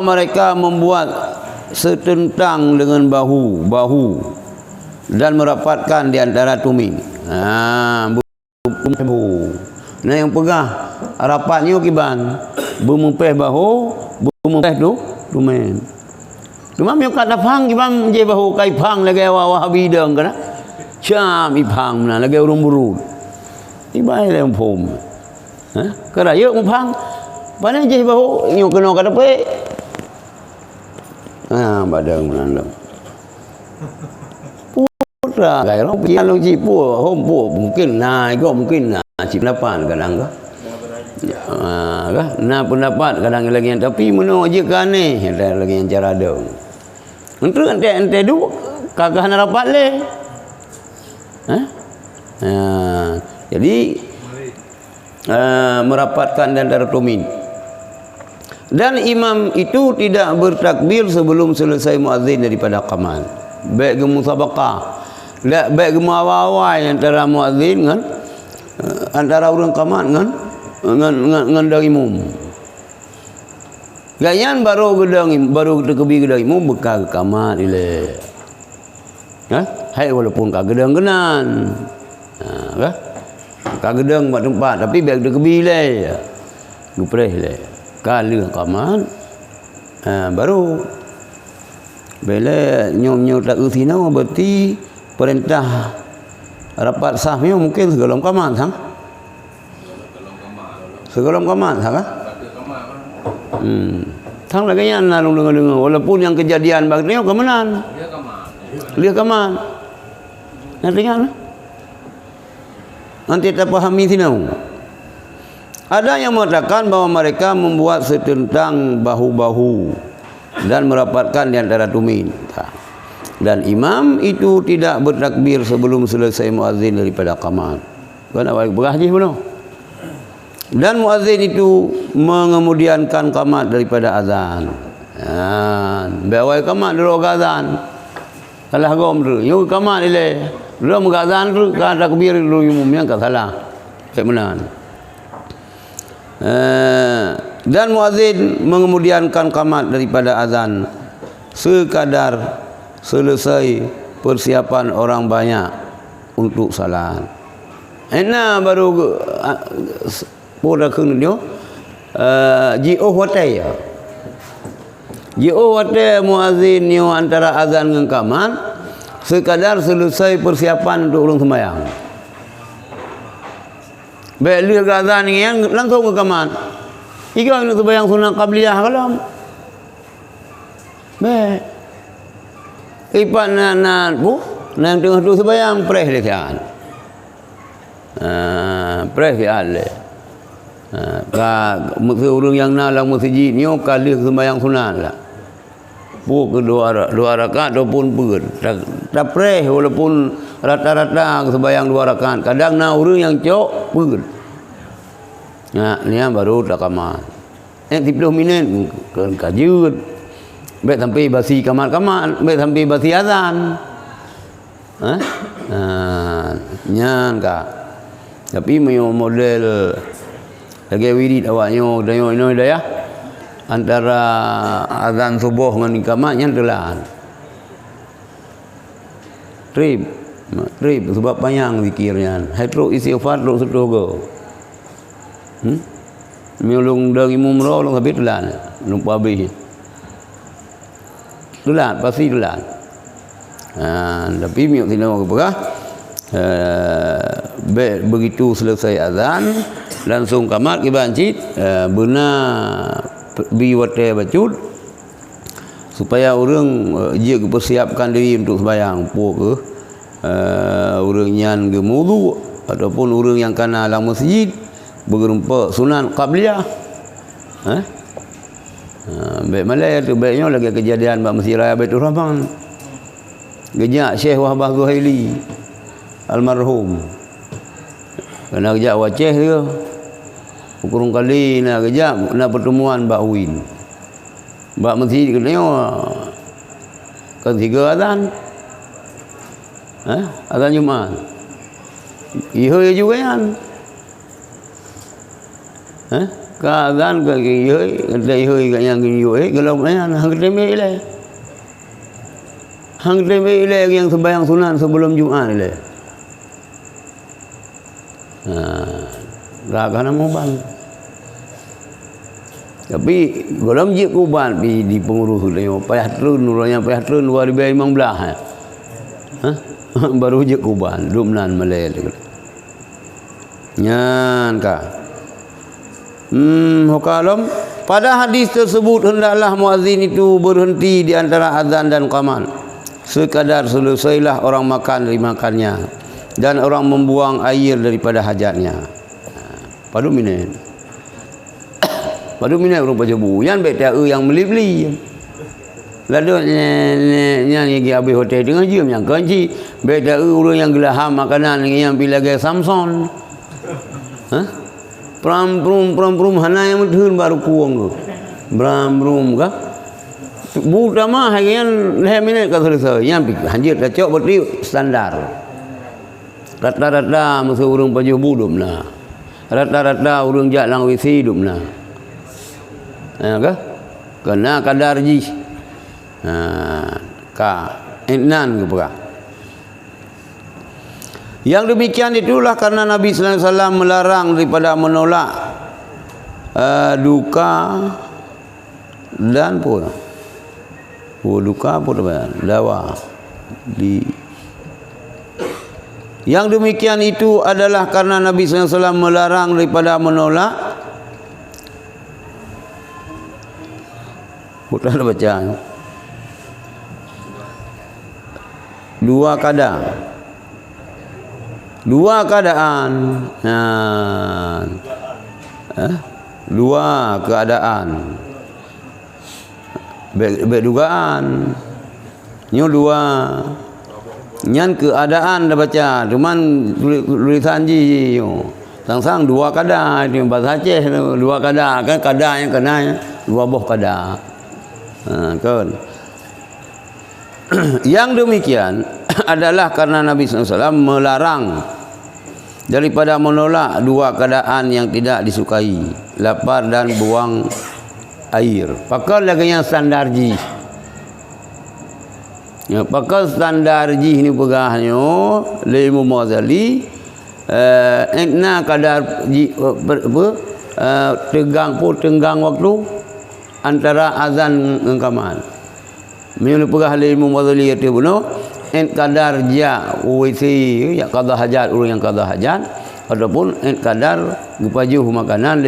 mereka membuat setentang dengan bahu dan merapatkan di antara tuming. Nah yang pegah rapatnya kiban bermumpeh bahu bermumpeh tu tuming. Cuma mi kat dapang kiban je bahu kai phang lagi awak bidang kana. Cam ipang na lagi urung burut. Ibai le pom. Kada ye phang. Pane je bahu nyu kena ka dape. Badang menandam. Putra gaya orang pian long ci pu hom pu mungkin ko mungkin cip lapan kadang ka. Nah pendapat kadang lagi yang tapi meno je kan ni ada lagi yang cara ada. Untuk ente du kagak harapan le. Jadi merapatkan dan daratumin. Dan imam itu tidak bertakbir sebelum selesai muazzin daripada qamat. Baik ke musabaqah, baik ke awal-awal antara muazzin kan antara orang qamat dengan imam. Gayan baru terkebi gedang imam bekal qamat ile. Hai walaupun kagedang genan. Kagedang buat tempat tapi baik terkebi le. Gupreh le. Kali qamat baru bila nyom tak usina berarti perintah rapat sahnya mungkin segalam qamat segalam qamat thang lagi yang nalung dengar walaupun yang kejadian bagusnya kemenan dia qamat nanti tak pahami sinau. Ada yang mengatakan bahwa mereka membuat setentang bahu-bahu dan merapatkan di antara tuming. Dan imam itu tidak bertakbir sebelum selesai muazzin daripada qamat. Kan awak berahjih benar. Dan muazzin itu mengemudiankan qamat daripada azan. Biawai qamat dulu azan. Salah gom tu. Yo qamat ile. Dulu azan tu kan takbir dulu umumnya kan salah. Kayak mana? Dan muazzin mengemudiankan qamat daripada azan sekadar selesai persiapan orang banyak untuk salat. Baru poda kena dia ji'o hotel ya. Ji'o hotel muazzin yo antara azan dengan qamat sekadar selesai persiapan untuk orang sembahyang. Baik lihat azan ni yang langsung ke qamat. Ika nak sembahyang sunat qabliyah kalam. Baik. Ipan nak nak tengah tu sembahyang preh le kan. Preh le. Maksud orang yang nak dalam masjid ni kali sembahyang sunat lah. Puk dua rakaat ataupun pun. Tak preh walaupun rata-rata sembahyang 2 rakaat. Kadang nak orang yang cok pun. Ni baru tak qamat. 30 minit kan kajut. Baik sampai basi qamat, baik sampai basi azan. Nyan ka. Tapi model lagi wirid awaknya dayo dah ya. Antara azan subuh dengan qamatnya telan. Trip sebab panjang zikirnya. Haitro istighfar lo sedogo. Miulung dari mumrah long habis telan. Lupa habis. Telan pasti telan. Tapi miuk tinau apa? Begitu selesai azan langsung qamat ke masjid benar biwate bacut supaya orang dia persiapkan diri untuk sembahyang ke orang yang gemudu ataupun orang yang kena dalam masjid bergerumpa sunat qabliyah. Baik malai tu baiknya lagi kejadian bab Masjid Raya Baitur Rahman. Gejak Syekh Wahbah Zuhaili almarhum. Kena gejak waceh dia. Ukurung kali nak gejak nak pertemuan Mbak Win. Mbak masjid kena kan 3 azan. Azan Jumaat. Iya juga kan. Ka azan ke yoi, dai hơi ka yang yoi, kalau hang teme ile. Hang teme ile yang sembahyang sunat sebelum Jumat ile. Ragana mau bang. Tapi golong je kuban di pengurus dia payah terun urangnya payah terun 2015. Baru je kuban dumnan melel. Nyan ka. Hukalom pada hadis tersebut hendaklah muazzin itu berhenti di antara azan dan qamat sekadar selesailah orang makan dari makannya dan orang membuang air daripada hajatnya. Padu minen orang pajabu yan beta yang beli-beli lalu yang habis hotel dengan jam yang kanji beta orang yang gelaham makanan yang bila gaya Samson Pram hana yang medhun baru kuang tu. Bram ka. Budak mah hagian 5 minit ka selesai. Yang hanjir dah cok berarti standar. Rata-rata masa urang pajuh budum lah. Rata-rata urang jak lang WC dum lah. Ka? Kena kadar ji. Ka enan ke pera. Yang demikian itulah karena Nabi sallallahu alaihi wasallam melarang daripada menolak duka dan pun duka pun dawa di. Yang demikian itu adalah karena Nabi sallallahu alaihi wasallam melarang daripada menolak. Sudah baca. Dua keadaan. Dua keadaan. Berdugaan. Nyo dua. Nyan keadaan dah baca. Cuman tulisan ji. Sang-sang dua keadaan. Itu bahasa Aceh. Dua keadaan. Kan keadaan yang kena. Dua boh keadaan. Kan. Yang demikian adalah karena Nabi SAW melarang daripada menolak dua keadaan yang tidak disukai, lapar dan buang air. Pakal lagi yang standar ji. Ya, pakal standar ji ini pegahnya le Imam Ghazali entna kadar ji tenggang waktu antara azan dan qamat. Menurut pegah le Imam Ghazali itu benar ent kadar ja WC ya qada hajat orang yang qada hajat ataupun ent kadar gepajuh makanan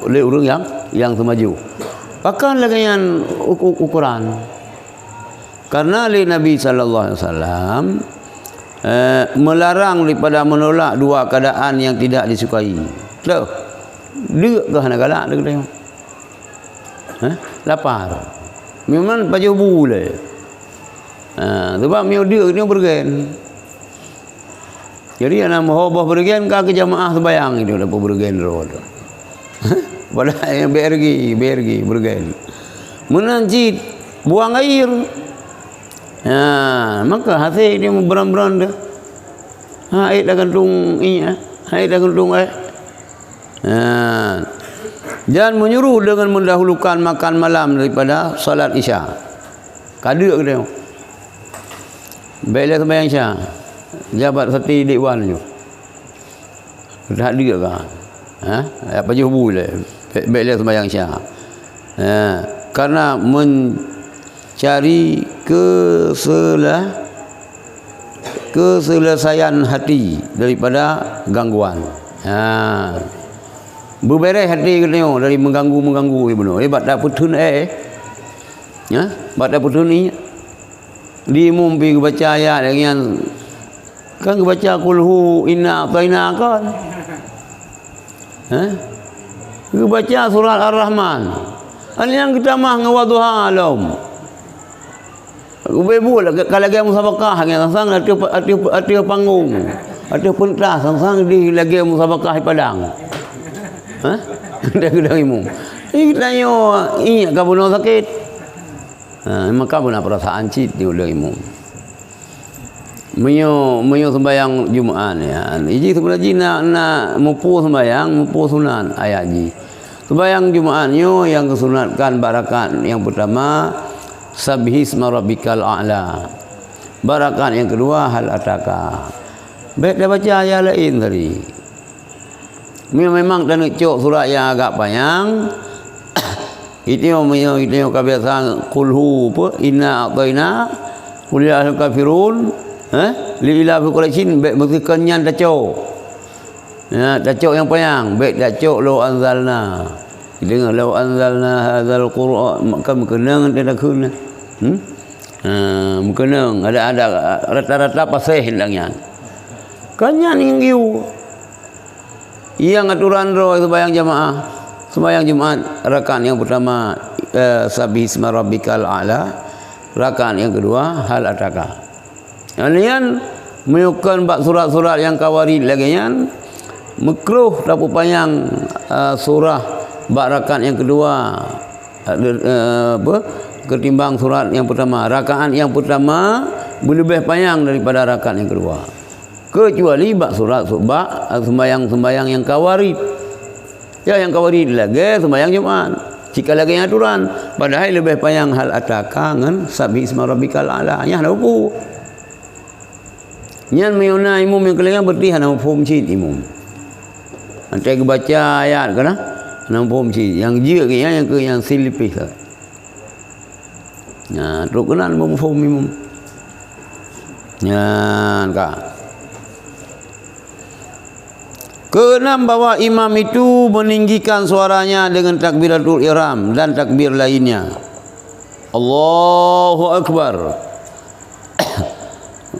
le orang yang semaju. Pakan lagi yang ukuran. Karena le Nabi sallallahu alaihi wasallam melarang daripada menolak dua keadaan yang tidak disukai. Tuh. Dia ke hana galak dia tengok. Lapar. Memang pajuh boleh. Sebab dia bergen. Jadi anak mahobah bergen ke jamaah sembahyang itu dapat bergen road. Pada yang bergi bergen. Menanjit buang air. Maka hasil dia beran-beran dah. Air dah gantung ini, air dah gantung air. Dan menyuruh dengan mendahulukan makan malam daripada salat Isya. Kada ke dia. Baiklah sembahyang Isya. Jabat sati dewan tu. Dah dia kan. Apa je boleh. Baiklah sembahyang Isya. Karena mencari keselesaian hati daripada gangguan. Berberes hati kita dari mengganggu benar. Bat dah putun bat dah putun ni. Di mumpi baca ayat dengan kan baca kulhu inna ataina kan. Baca surat Ar-Rahman. Ani yang kita mah ngawaduha alam. Ubebu kalau lagi musabakah yang sang ati panggung. Ati pentas sang di lagi musabakah di padang. Dah gedang imum. Ini tanya ingat ka bunuh sakit. Maka benar perasaan cit di udah imum. Menyo sembahyang Jumaat ya. Iji sebenarnya nak mupu sembahyang, mupu sunan ayat ji. Sembahyang Jumatnya yang kesunatkan barakat yang pertama Sabbihisma rabbikal a'la. Barakat yang kedua hal ataka. Baik dah baca ayat lain tadi. Memang tak nak cok surat yang agak panjang. Itu yang kebiasaan kulhu apa? Inna a'tayna qul ya ayyuhal kafirun. Li ila fi quraisyin baik mesti kenyan tak cok. Ya, tak cok yang panjang. Baik tak cok law anzalna. Dengar law anzalna hadzal Qur'an maka mengenang tidak kena. Mengenang ada rata-rata pasih hilangnya. Kenyan inggiu. Yang aturan roh itu bayang jamaah. Sembahyang Jumat rakaat yang pertama Sabbihisma rabbikal a'la. Rakaat yang kedua hal ataka. Kalian menyukan bak surat-surat yang kawarid lagi kan makruh dapat panjang surah bak rakaat yang kedua ketimbang surat yang pertama. Rakaat yang pertama lebih panjang daripada rakaat yang kedua. Kecuali bak surat sembahyang yang kawarid. Ya yang kawarid lagi sembahyang Jumat. Jika lagi yang aturan padahal lebih panjang hal ataka dengan Sabbihisma rabbikal a'la. Nya ada apa? Nyan meuna imum yang kelengan berarti hana mafhum cid imum. Antai baca ayat kana hana mafhum cid. Yang je ke yang silipih ke. Nah, terus kena mafhum imum. Nyan ka. Keenam bahwa imam itu meninggikan suaranya dengan takbiratul ihram dan takbir lainnya. Allahu Akbar.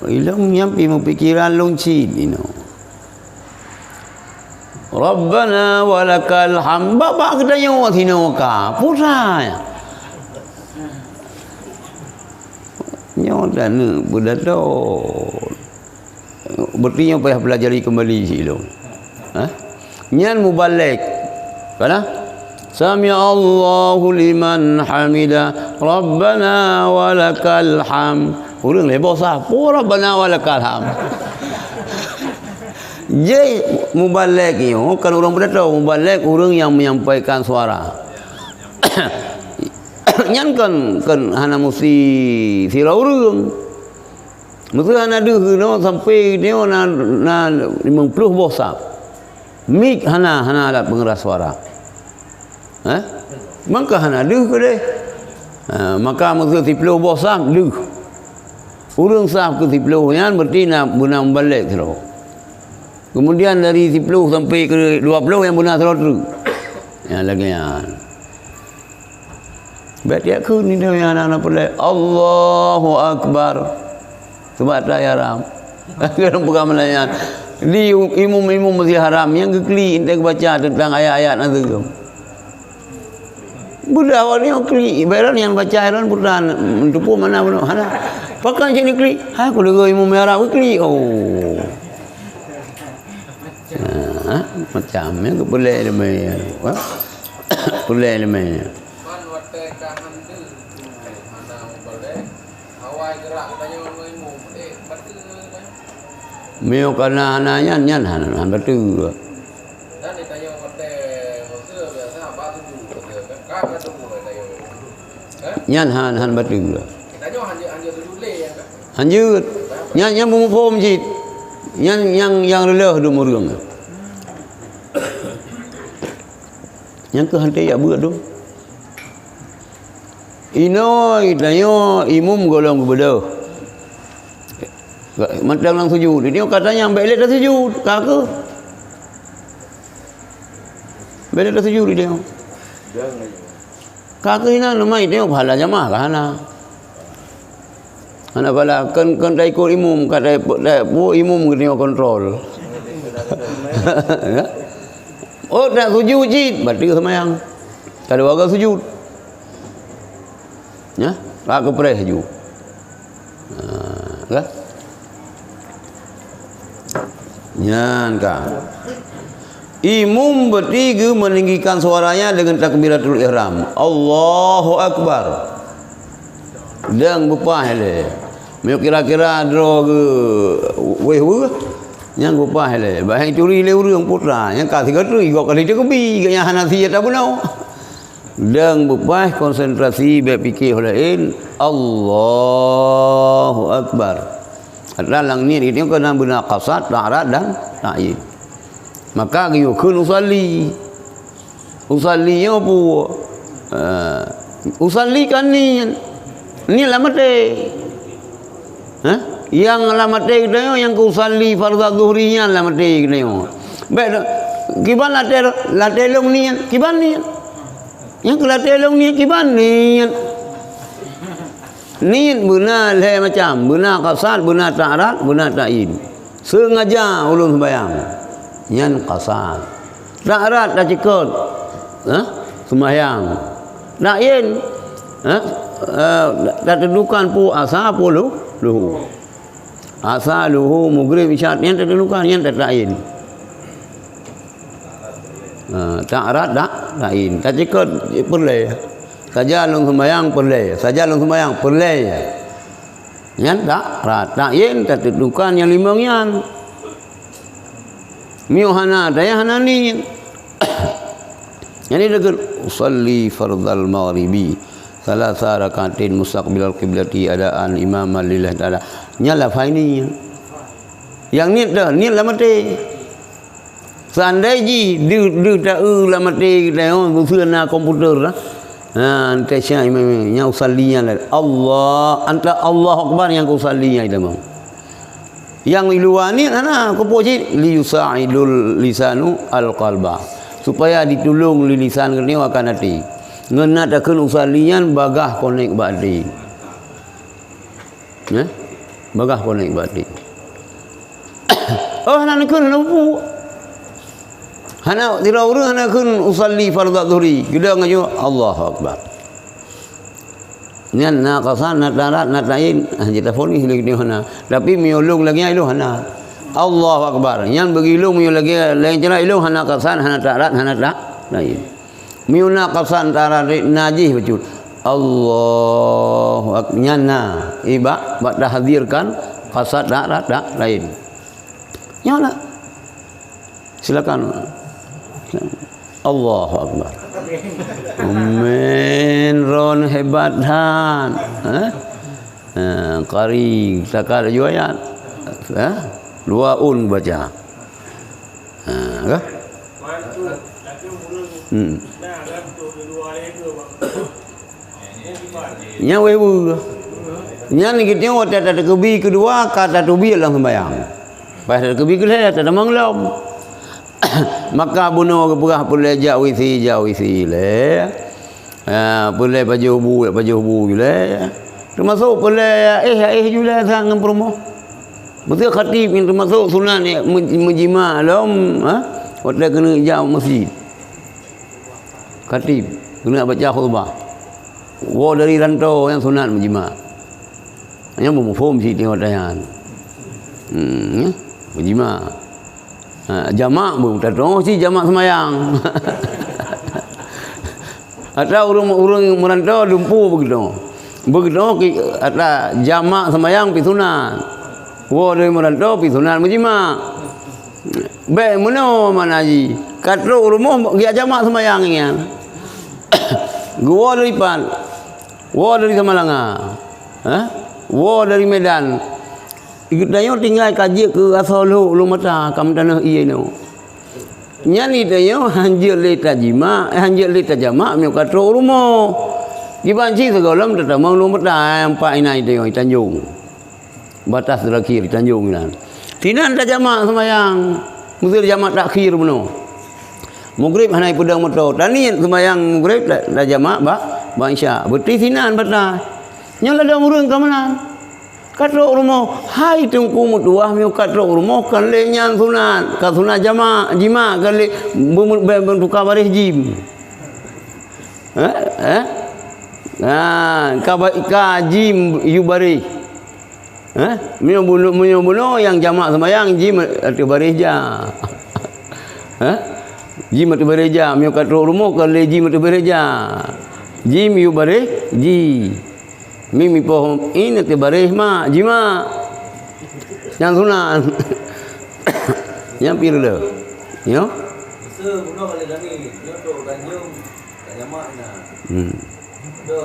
Ilmu nyampi pikiran longcin ini. Rabbana walakal hamd. Bapa kita yang waktu ka pusaya. Nyawa dan budato. Berarti payah pelajari kembali silong. Nyan mubalik. Kana? Sami Allahu liman hamida. Rabbana walakal hamd. Urang lebos ah. Rabbana walakal hamd. Jadi mubalik yo kan orang beritahu mubalik orang yang menyampaikan suara. Nyan kan hana mesti sira urang. Mesti hana deuh no sampai dia na 50 bosap. Mik hana alat pengeras suara. Maka hana deuh ke deh. Maka mesti 10 bosap deuh. Urang sah ke 10 yan berarti nak guna membalik terus. Kemudian dari 10 sampai ke 20 yang guna terus. Ya lagi yan. Baik dia ku ni dia anak-anak pelak. Allahu Akbar. Sebab tak haram. Kadang pegang melayan. Di imum-imum mesti haram yang kekli kita baca tentang ayat-ayat nanti. Budak awak ni kli ibarat yang baca ayat bukan untuk mana mana. Pakai macam ni kli. Aku dengar imum haram kli. Oh. Macam ni ke boleh lemai. Boleh lemai. Meo kana ananya nyan han betul. Dan ditanya mate maksud biasa apa tu kan tu tayo. Nyan han betul. Ditanya hanya dulu ya kan. Hanjut. Nyan mufhum cit. Yang lelah du murung. Yang ke hantai ya buat tu. Ino ditanya imum golong bebedah. Macam lang sujud. Dia katanya yang belik dah sujud. Kakak. Belik dah sujud dia. Kakak ini nama itu pahala jamaah kahana. Anak pala kan tak ikut imum kata imum kena kontrol. Oh tak sujud jid. Berarti semayang. Kalau agak sujud. Ya, kakak perih sujud. Kan? Nyan kan. Imum bertiga meninggikan suaranya dengan takbiratul ihram. Allahu Akbar. Dan bupah le. Meu kira-kira dro ke weh ยังกูป้าให้เลยบ่ให้จุรีเร็วเรื่องพุทรายังกาสิกระตุ้ยก็กะลิจะก็บีก็ยังหนาทีta pun deng bupai konsentrasi berfikir lain Allahu Akbar. Dalam ni itu kena benar qasad, ta'rad dan ta'yin. Maka kita kena usalli. Usalli apa? Usalli kan ni lamate. Yang lamate kita yang usalli fardhu zuhrinya lamate kita. Baik, kiban late long ni, kiban ni. Yang kelatelong ni kiban niat benar le macam benar qasad benar ta'rad benar ta'yin sengaja ulun sembahyang yang qasad ta'rad dah cikut sembahyang ta'yin dah tentukan pu asa puluh luhu asa luhu maghrib isyak yang tentukan yang ta'yin ta'rad ta'yin tak cikut perle saja long sembahyang perle saja long sembahyang perle yang ta'rad ta'yin tak tentukan yang lima yang miuhana daya hana ni yani dekat usalli fardal maghribi salasa rakaatin mustaqbilal qiblati adaan imaman lillahi ta'ala nyala faini yang ni dah ni lah mati seandainya dia tak lah mati kita guna komputer lah ante syah imam yang usallinya Allah anta Allah akbar yang usallinya itu memang yang luar ni ana kepoji li yusaidul lisanu alqalba supaya ditolong li lisan ni akan hati ngena takun usallian bagah konek badi bagah konek badi oh ana kun lampu hana tirawur hana kun usalli fardhu dhuhri kita ngajo Allahu akbar nyan na qasan na tarat na ta'yin haji telefon ni lagi hana tapi miolong lagi ilo hana Allahu akbar nyan begilung mio lagi lain cara ilo hana qasan hana tarat hana ta'yin miuna qasan tarat najih betul Allahu akbar nyan na iba dah hadirkan qasad tarat lain nyala silakan Allahu akbar men ron hebat han qari takar ayat dua baca kah nya wewu nya ni kita ada kebi kedua kata tubi lang sembayang pada kebi kedua ada manglom maka bunuh keperah boleh jawisi le boleh baju hubu le termasuk boleh jula sang promo betul khatib yang termasuk sunnah ni menjima lom waktu kena jauh masjid khatib kena baca khutbah dari rantau yang sunat menjima yang mufhum si tengok dayan menjima jamak pun tak tahu si jamak semayang atau urung merantau lumpuh begitu ada jamak semayang pi sunat dari merantau pi sunat menjima baik mana ji katro rumah dia jamak semayang yang gua dari Pan dari Samalanga dari Medan ikut dayo tinggal kaji ke asolo lu mata kam tanah iya no nyani dayo hanjir le tajima hanjir le tajama mi katro rumo dibanci segolam tetamang lu mata empat inai dayo Tanjung batas terakhir Tanjung nan tinan tajama semayang mesti jama takhir beno maghrib hanai pedang motor tani semayang maghrib tajama ba isya beti sinan batas nyala dah murung ka mana katro rumah hai tungku mutuah mi katro rumah kan le nyan sunat ka sunat jima kan le bentuk baris jim ka jim yu bari mi bunuh yang jamak sembayang jim atu baris ja jim atu baris ja mi katro rumah kan le jim atu baris ja jim yu baris ji mimi pohon ini te baris ma jima yang sunat Yang piru dah. Yo. Sebuah kali dani, nyoto Tanjung, Tanjamak na. Do,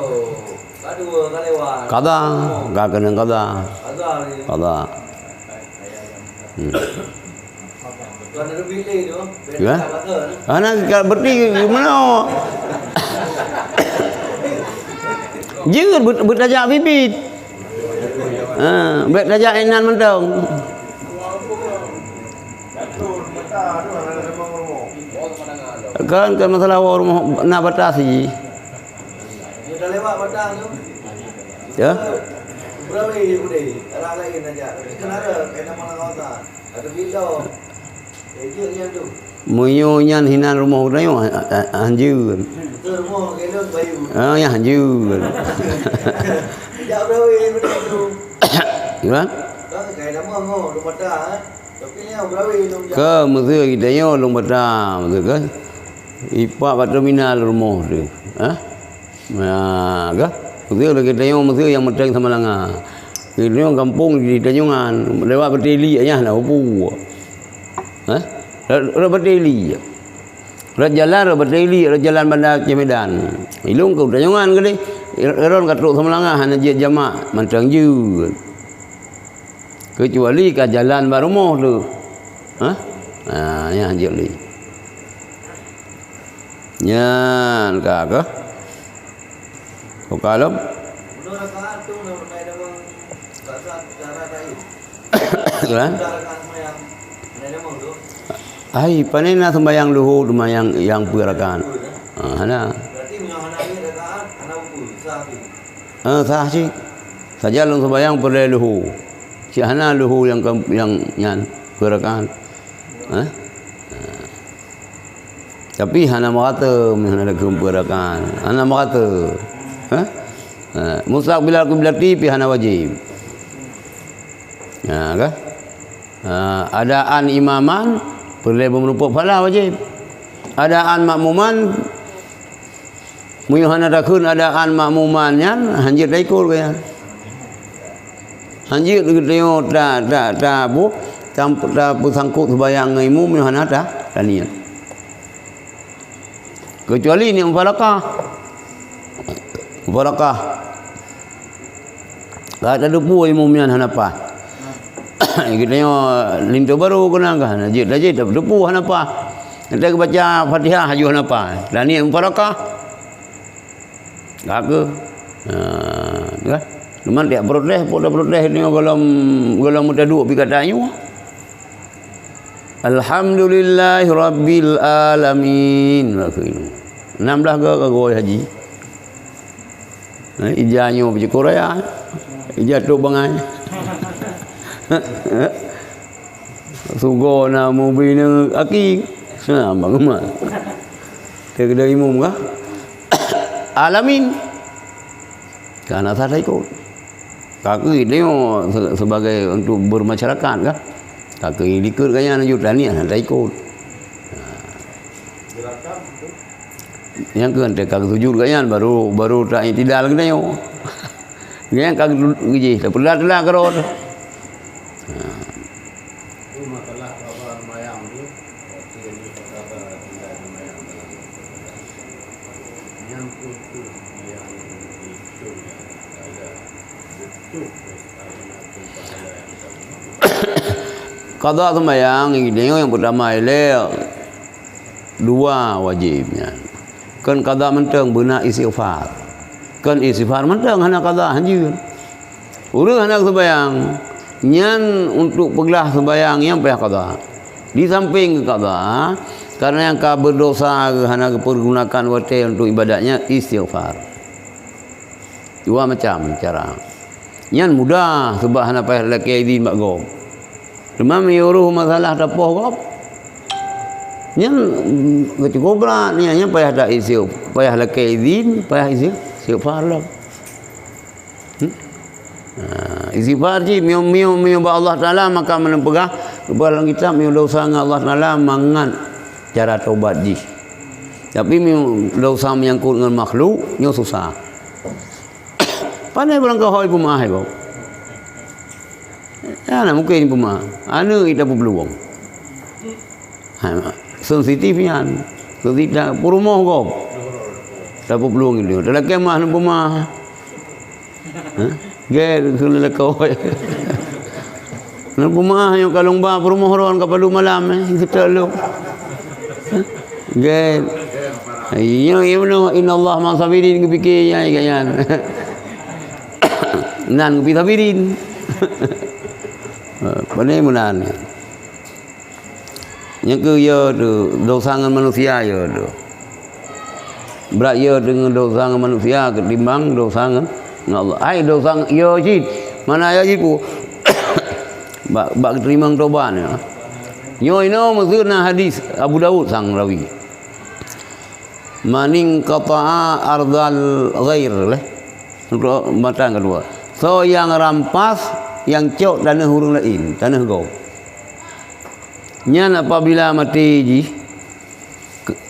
kadua kalewan. Kada, gak kena kada. Kada. Tuan ada pilih tu. Ya. Anak kalau berarti gimana? Jangan bertajak bibit. Bertajak enan mentong. Kan masalah rumah nak batasi. Dah lewat batang tu. Ya. Berapa ini boleh? Arah lain aja. Kenapa? Kena malang kota. Ada video. Ejeknya tu. Muyunyan hinan rumah udayo hanjur. Tu rumah kelon bayu. Ya hanjur. Tidak berapa ini boleh tu. Gimana? Kan kena malang rumah batang. Tapi ni berapa ini? Ke mesti kita yo long batang tu kan. Ipak kat terminal rumah tu. Ya, ke? Mesti kita yo mesti yang meteng sama langa. Kita yo kampung di Tanjungan, lewat Berteli aja nak upu. Berteli. Jalan Berteli, jalan Bandar Medan. Ilung ke Tanjungan ke ni? Eron kat Truk sama langa hanya je jamak menteng je. Kecuali ke jalan baru rumah tu. Ya je li. Nyan kakak. Kau kalau Menurut kata tu nak ada bang cara lain. kan? Cara yang ada bang tu. Ai panena sembayang luhur rumah yang perakan. Hana. Berarti menyahana ni dekat anak buku sah. Sah sih. Saja long sembayang perlu luhur. Si hana luhur yang nyan perakan. Tapi hana makata hana ada kemperakan. Hana makata. Mustaq bila qiblati pi hana wajib. Ya kan? Adaan imaman perlu merupa pahala wajib. Adaan makmuman muyuhana dakun adaan makmumannya hanjir daikul kaya. Hanjir dia dah bu campur dah sangkut sembayang imu muyuhana dah niat. Kecuali ni mufarakah. Mufarakah. Tak ada depu imumnya hanapa. Kita yo lintu baru kena kan. Najid depu hanapa. Kita baca Fatihah haju hanapa. Dan ni mufarakah. Tak ke. Kan? Cuma dia protes ni kalau muda duk pi katanya. Alhamdulillah Rabbil Alamin. 16 ke kagoi haji. Ijahnya pergi Korea. Ijah tu bangai. Sugo na mobil ni aki. Bang mak. Dia kena imum kah? Alamin. Karena saya ikut. Kaki dia sebagai untuk bermasyarakat kah? Kaki ikut kaya nak juta ni saya ikut. Yang kan kaki tujuh kaya baru tak tidak lagi dia. Yang kaki gigi, telah kerot. Qada sembahyang ini yang pertama ialah dua wajibnya. Kan qada mentang benar istighfar. Kan istighfar mentang hana qada hanjur. Urang hana sembahyang nyan untuk pegelah sembahyang yang payah qada. Di samping qada karena yang ka berdosa hana pergunakan waktu untuk ibadatnya istighfar. Dua macam cara. Nyan mudah sebab hana payah laki idin mak gom. Cuma menyuruh masalah tapoh kop. Yang cukup berat ni yang payah tak isi, payah laki izin, payah isi, istighfar lah. Istighfar je, miu Allah Taala maka menempegah kepada kita miu dosa dengan Allah Taala mangan cara taubat je. Tapi miu dosa menyangkut dengan makhluk, nyo susah. Pandai berangkau hoi pemah kau. Ya, nak mungkin pemah. Anu kita pun peluang. sensitif yan. Sensitif rumah kau. Tak perlu gitu. Dalam kemah nak rumah. Gel sudah kau. Nak rumah yang kalung ba rumah orang kapal malam kita lu. Gel. Iyo inna Allah ma sabirin kepikirnya kan. Nan kepi sabirin. Pandai munan. Yang ke ya tu dosa dengan manusia ya tu. Berat ya dengan dosa dengan manusia ketimbang dosa dengan Allah. Ai dosa ya jid. Mana ya jid pu. Bak terima taubat ya. Yo ino mazurna hadis Abu Daud sang rawi. Maning qata'a ardal ghair leh. Untuk batang kedua. So yang rampas yang cok tanah hurung lain, tanah kau. Nyan apabila mati ji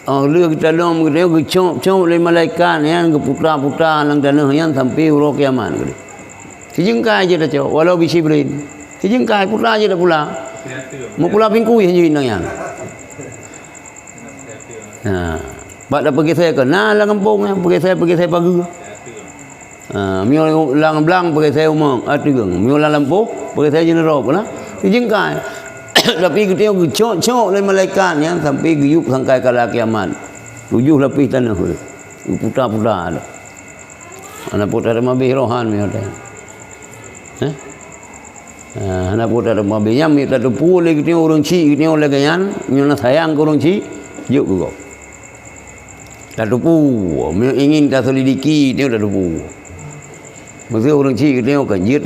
dia kita dom dia cok le malaikat yang ke putra-putra lang tanah yang sampai huruf kiamat gitu. Sejengkai je dah cok walau bisibrin. Sejengkai putra je dah pula. Mau pula pingku je nang yang. Nah, bak dah pergi saya ke nah lang kampung yang pergi saya pagi. Mio lang blang pergi saya umang atung. Mio lang lampu pergi saya jenerop lah. Sejengkai. Tapi kita cok le malaikat yang sampai guyup sangkai kala kiamat. 7 lapis tanah tu. Putra-putra ada. Anak putra mabih rohan mi ada. Anak putra mabih nyam mi tak pu le kita orang ci kita le ganyan, mi nak sayang orang ci, juk go. Tak pu, mi ingin tak selidiki dia tak pu. Mesti orang ci kita kan jit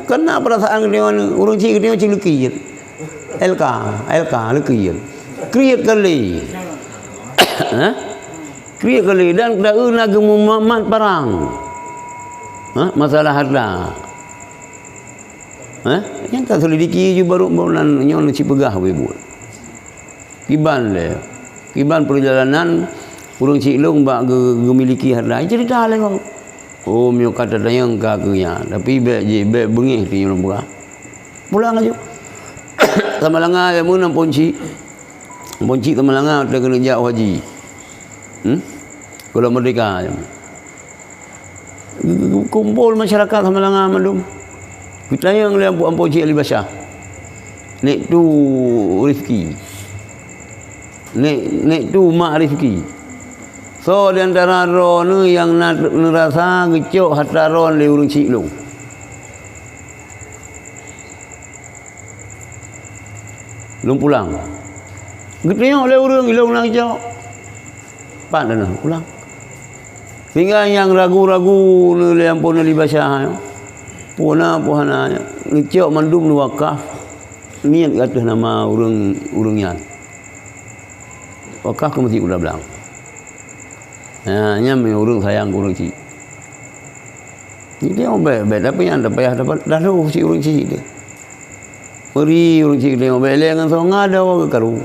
kena perasaan dia orang ci kita ciliki je. LK leki. Kriat kali. Kriat kali dan dak nak Muhammad parang. Masalah harta. Yang tak selidiki je baru nan nyon ci pegah we buat. Kiban perjalanan urang cik long bak gemiliki harta. Cerita le kau. Oh mio kata dayang ka kunya. Tapi be bengih ti orang pegah. Pulang aja. Sama langa yang mana ponci sama langa dia kena jauh haji. Kalau merdeka kumpul masyarakat sama langa mandum. Kita yang lihat ponci Ali Basyah. Nek tu Rifki. Nek tu mak Rifki. So di antara ron yang nerasa gecok hatta ron le urang cik long. Belum pulang. Tengok le urang ilong nak jauh. Pan dah pulang. Sehingga yang ragu-ragu le ampun Ali Basyah. Puana ngecok mandum nu wakaf. Niat atas nama urang-urangnya. Wakaf ke masjid udah belang. Nyam urang sayang urang cik. Ni dia baik tapi yang dapat dah lu si urang cik dia. Peri orang cik dia beleng dengan so ngada ke karu.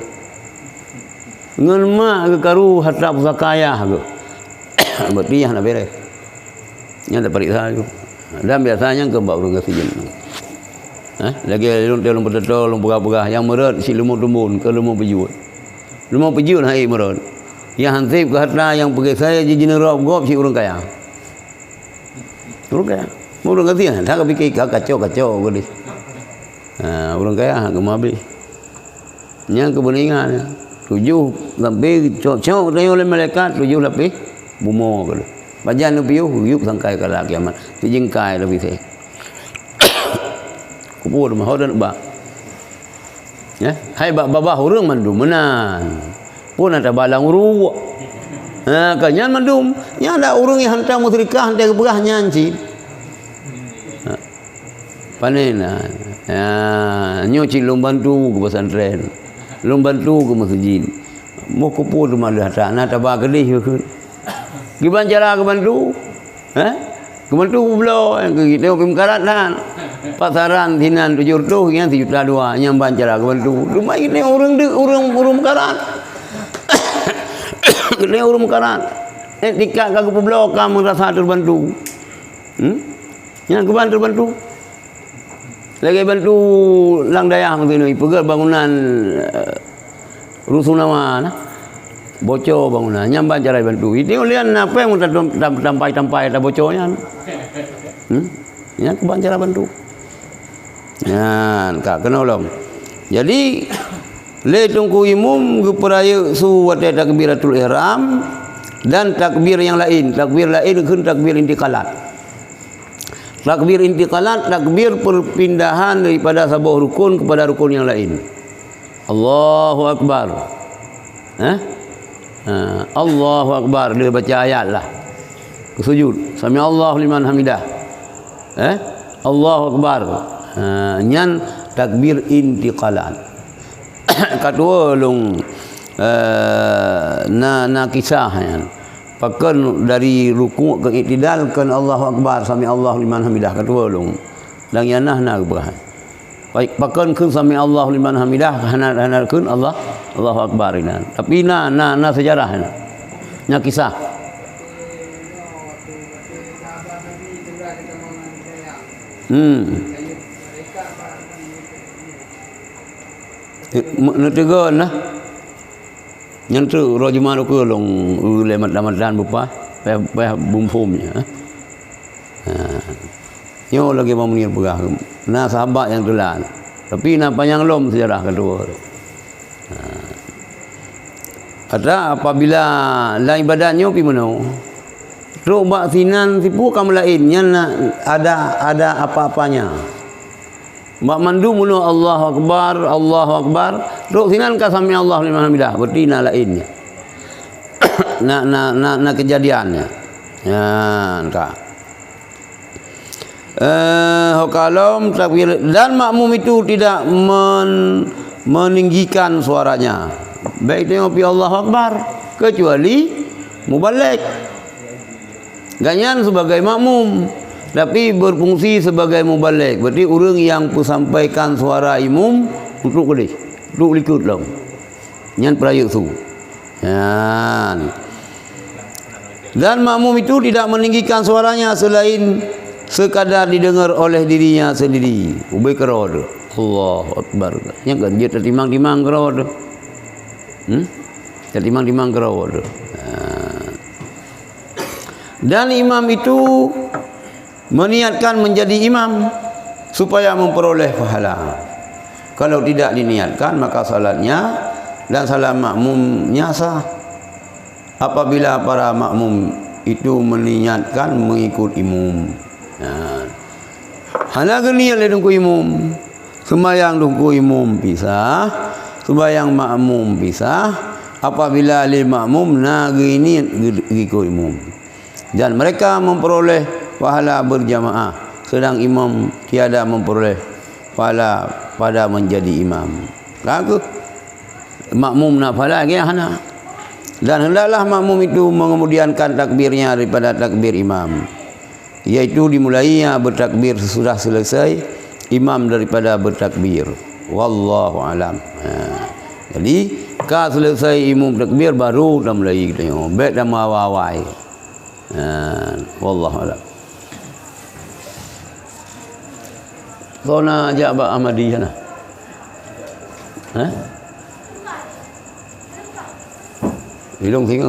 Ngan mak ke karu hatta pusaka ayah ke. Berarti yang nak beres. Yang dapat periksa tu. Dan biasanya ke bab urang kasih jen. Lagi dia lom betul lom pegah-pegah yang merat si lumut tumbun ke lumut pejut. Lumut pejut hai merat. Yang hansip ke hatta yang pergi saya je jenerop gop si urang kaya. Urang kaya. Urang kasih dah fikir kacau ke dia. Orang kaya kemabi. Yang kebeningan 7 lebih cocok tengok oleh malaikat 7 lebih bumo ke. Bajan piu yuk sangkai kala kiamat. Dijengkai lebih saya. Kupur mah hodan ba. Ya, hai babah urang mandum menan. Pun ada balang uru. Kanyan mandum, nya ada urang yang hantar musyrikah hantar berah nyanci. Panena. Nyoci lombantu ke pesantren. Lombantu ke masjid. Mau kupur rumah dah tak nak tabak kedih ke. Gimana cara ke bantu? Ke bantu pula kita ke mekarat kan. Pasaran tinan 7 tu yang 1 juta 2 nyamban cara ke bantu. Rumah ini orang mekarat. Ini orang mekarat. Tikat ke pula kamu rasa terbantu. Yang ke bantu. Lagi bantu lang dayah tu ni pegal bangunan rusuh nama nah. Bocor bangunan nyamban cara bantu. Ini ulian apa yang tampai ada bocornya. Ya keban cara bantu. Ya, kak kena ulang. Jadi le tungku imum geperaya suwat takbiratul ihram dan takbir yang lain. Takbir lain kun takbir intikalat. Takbir intikalat, takbir perpindahan daripada sebuah rukun kepada rukun yang lain. Allahu Akbar. Allahu Akbar, dia baca ayat lah. Sujud. Sami Allahu liman hamidah. Allahu Akbar. Nyan takbir intikalat. Kedua long na kisah yan. Pakan dari ruku' ke iktidal kan Allahu Akbar sami Allahu liman hamidah kedua long. Dan yanah na berah. Baik pakan kun sami Allahu liman hamidah hanar kun Allahu Akbar ina. Tapi na sejarah na. Nya kisah. Netegon lah. Yang tu rojman aku long lemat Ramadan bupa peh bumpumnya. Yo lagi mau menir begah. Nah sahabat yang telan. Tapi nak panjang lom sejarah kedua. Ada apabila lain ibadahnya pi mano. Ro bak sinan tipu kam lainnya ada apa-apanya. Mak mandu mulu Allahu Akbar. Ruk sinan ka sami Allah liman hamidah. Berarti na lainnya. na kejadiannya. Ya, entah. Kalau takbir dan makmum itu tidak meninggikan suaranya. Baik tengok pi Allahu Akbar kecuali mubalik. Ganyan sebagai makmum. Tapi berfungsi sebagai mubalik. Berarti orang yang sampaikan suara imam untuk kedis, untuk likut lah. Yang peraya tu. Dan makmum itu tidak meninggikan suaranya selain sekadar didengar oleh dirinya sendiri. Ubay kerod. Allahu Akbar. Yang kan dia tertimang-timang kerod. Tertimang-timang kerod. Dan imam itu meniatkan menjadi imam supaya memperoleh pahala. Kalau tidak diniatkan maka salatnya dan salat makmumnya sah. Apabila para makmum itu meniatkan mengikut imam. Hanya niat le dungku imam. Sembahyang dungku imam pisah, sembahyang makmum pisah. Apabila le makmum nagi niat ikut imam. Dan mereka memperoleh pahala berjamaah, sedang imam tiada memperoleh pahala pada menjadi imam. Lagu makmum nak pahala ke hana. Dan hendaklah makmum itu mengemudiankan takbirnya daripada takbir imam. Iaitu dimulainya bertakbir sesudah selesai imam daripada bertakbir. Wallahu alam. Jadi ka selesai imam takbir baru dah mulai kita tengok. Baik dah mawawai. Wallahu alam. Kau nak ajak Abang Ahmadi sana? Hidung singa,